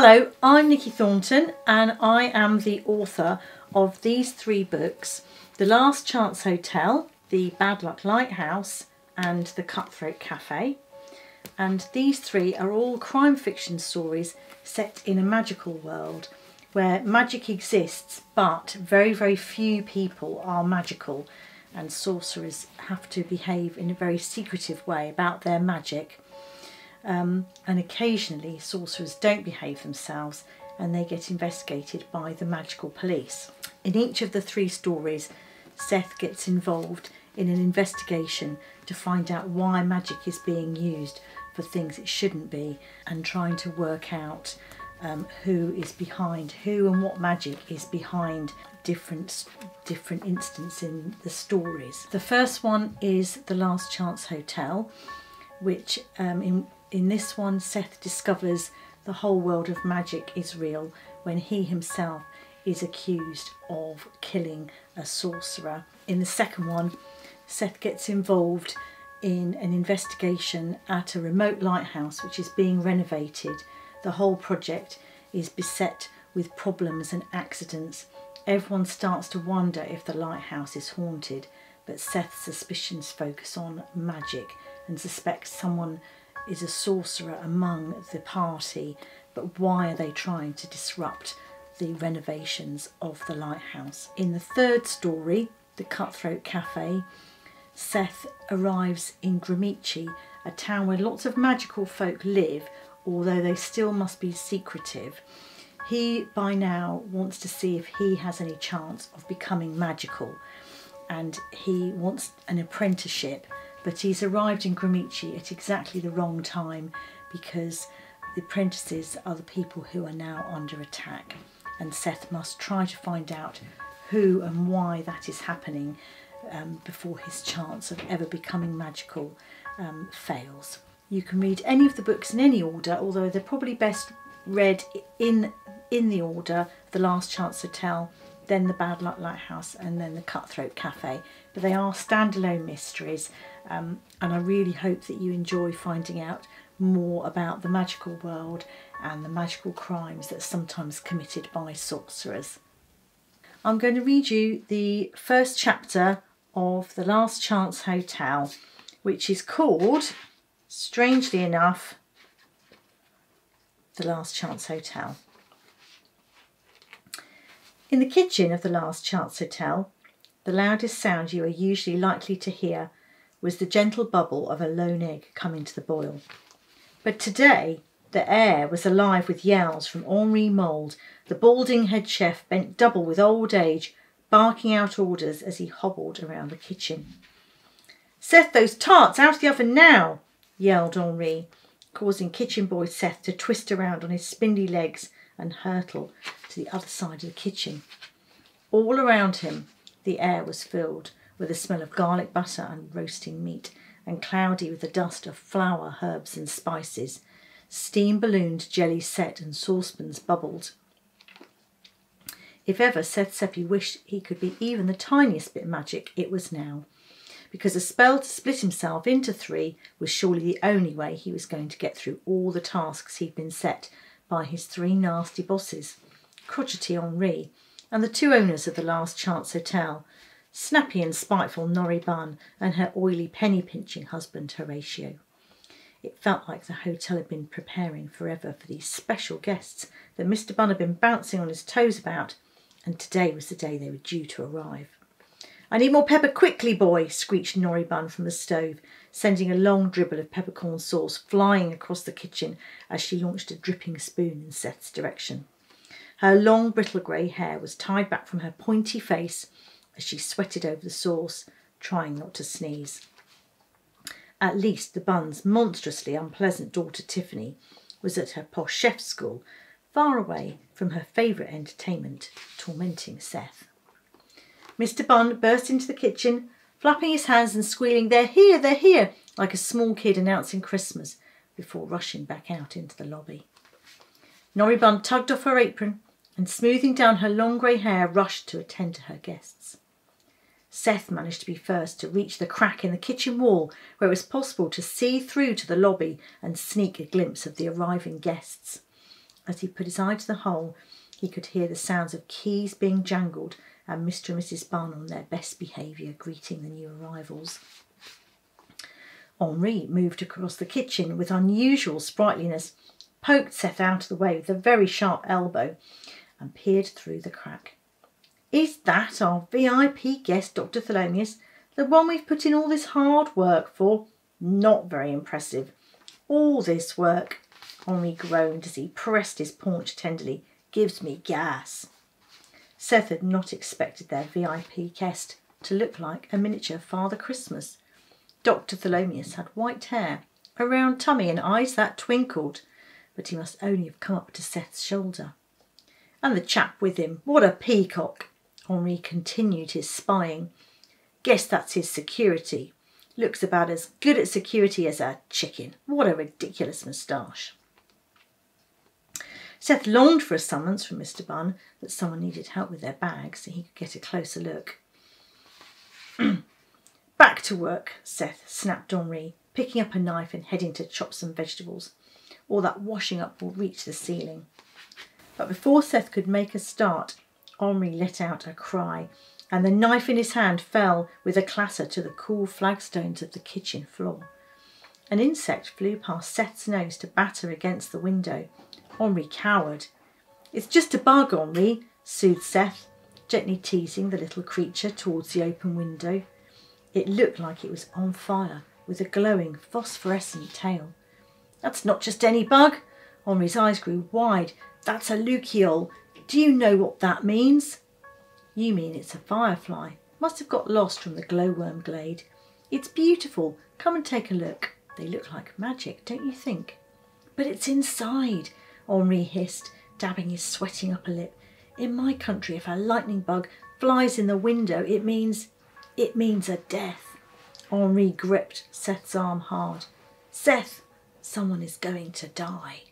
Hello, I'm Nicki Thornton and I am the author of these three books, The Last Chance Hotel, The Bad Luck Lighthouse and The Cutthroat Cafe. And these three are all crime fiction stories set in a magical world where magic exists, but very, very few people are magical, and sorcerers have to behave in a very secretive way about their magic. And occasionally sorcerers don't behave themselves and they get investigated by the magical police. In each of the three stories, Seth gets involved in an investigation to find out why magic is being used for things it shouldn't be, and trying to work out who is behind who and what magic is behind different instances in the stories. The first one is The Last Chance Hotel, which in this one Seth discovers the whole world of magic is real when he himself is accused of killing a sorcerer. In the second one, Seth gets involved in an investigation at a remote lighthouse which is being renovated. The whole project is beset with problems and accidents. Everyone starts to wonder if the lighthouse is haunted, but Seth's suspicions focus on magic and suspects someone is a sorcerer among the party. But why are they trying to disrupt the renovations of the lighthouse? In the third story, The Cutthroat Cafe, Seth arrives in Gramici, a town where lots of magical folk live, although they still must be secretive. He by now wants to see if he has any chance of becoming magical, and he wants an apprenticeship, but he's arrived in Gramici at exactly the wrong time because the apprentices are the people who are now under attack, and Seth must try to find out who and why that is happening before his chance of ever becoming magical fails. You can read any of the books in any order, although they're probably best read in the order The Last Chance Hotel, then The Bad Luck Lighthouse and then The Cutthroat Cafe. But they are standalone mysteries, and I really hope that you enjoy finding out more about the magical world and the magical crimes that are sometimes committed by sorcerers. I'm going to read you the first chapter of The Last Chance Hotel, which is called, strangely enough, The Last Chance Hotel. In the kitchen of The Last Chance Hotel, the loudest sound you are usually likely to hear was the gentle bubble of a lone egg coming to the boil. But today the air was alive with yells from Henri Mould, the balding head chef bent double with old age, barking out orders as he hobbled around the kitchen. "Seth, those tarts out of the oven now!" yelled Henri, causing kitchen boy Seth to twist around on his spindly legs and hurtle to the other side of the kitchen. All around him the air was filled with the smell of garlic butter and roasting meat, and cloudy with the dust of flour, herbs and spices. Steam ballooned, jelly set and saucepans bubbled. If ever Seth Seppi wished he could be even the tiniest bit magic, it was now, because a spell to split himself into three was surely the only way he was going to get through all the tasks he'd been set by his three nasty bosses, crotchety Henri, and the two owners of The Last Chance Hotel, snappy and spiteful Norrie Bunn and her oily penny-pinching husband Horatio. It felt like the hotel had been preparing forever for these special guests that Mr. Bunn had been bouncing on his toes about, and today was the day they were due to arrive. "I need more pepper quickly, boy," screeched Norrie Bunn from the stove, sending a long dribble of peppercorn sauce flying across the kitchen as she launched a dripping spoon in Seth's direction. Her long brittle grey hair was tied back from her pointy face as she sweated over the sauce, trying not to sneeze. At least the Bunn's monstrously unpleasant daughter Tiffany was at her posh chef's school, far away from her favourite entertainment, tormenting Seth. Mr. Bunn burst into the kitchen, flapping his hands and squealing, "They're here, they're here," like a small kid announcing Christmas, before rushing back out into the lobby. Norrie Bunn tugged off her apron and, smoothing down her long grey hair, rushed to attend to her guests. Seth managed to be first to reach the crack in the kitchen wall where it was possible to see through to the lobby and sneak a glimpse of the arriving guests. As he put his eye to the hole, he could hear the sounds of keys being jangled and Mr. and Mrs. Bunn on their best behaviour greeting the new arrivals. Henri moved across the kitchen with unusual sprightliness, poked Seth out of the way with a very sharp elbow and peered through the crack. "Is that our VIP guest, Dr. Thelonious? The one we've put in all this hard work for? Not very impressive. All this work," Henri groaned as he pressed his paunch tenderly, "gives me gas." Seth had not expected their VIP guest to look like a miniature Father Christmas. Dr. Thelonious had white hair, a round tummy and eyes that twinkled, but he must only have come up to Seth's shoulder. "And the chap with him, what a peacock!" Henri continued his spying. "Guess that's his security. Looks about as good at security as a chicken. What a ridiculous moustache." Seth longed for a summons from Mr. Bunn that someone needed help with their bags so he could get a closer look. "Back to work," Seth snapped Henri, picking up a knife and heading to chop some vegetables. "All that washing up will reach the ceiling." But before Seth could make a start, Henri let out a cry, and the knife in his hand fell with a clatter to the cool flagstones of the kitchen floor. An insect flew past Seth's nose to batter against the window. Henri cowered. "It's just a bug, Henri," soothed Seth, gently teasing the little creature towards the open window. It looked like it was on fire, with a glowing phosphorescent tail. "That's not just any bug." Henri's eyes grew wide. "That's a luciole. Do you know what that means?" "You mean it's a firefly. Must have got lost from the glowworm glade. It's beautiful. Come and take a look. They look like magic, don't you think?" "But it's inside," Henri hissed, dabbing his sweating upper lip. "In my country, if a lightning bug flies in the window, it means a death." Henri gripped Seth's arm hard. "Seth, someone is going to die."